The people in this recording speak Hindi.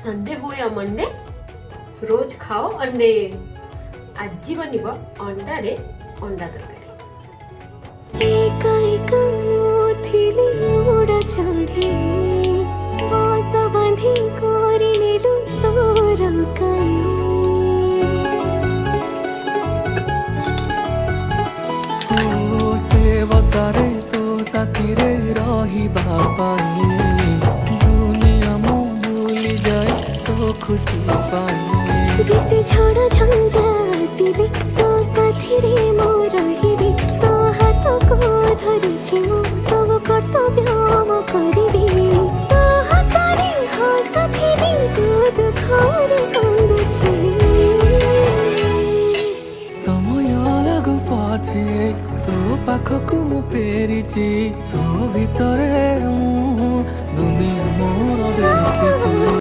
संडे हो या मंडे रोज खाओ अंडे। आज बनिब अंडा रे अंडा तरकारी। एका एका थिली उड़ा चढ़ी बस बांधी करी नेलु तोर काई। ओ से बसारे तो साथी रे रही बापाई दुनिया मु भूली जाए तो खुशी पाई। जेते झड़ झंझा आसिले तो साथी रे मो रहिबी तो हाथ को धरिछि मु सब कर्तव्य मो करिबी। तो हसारे हसथिबी तो दुखरे कांदुछि। समय लागू पछे तो पाखकु मु फेरिछि तो भितरे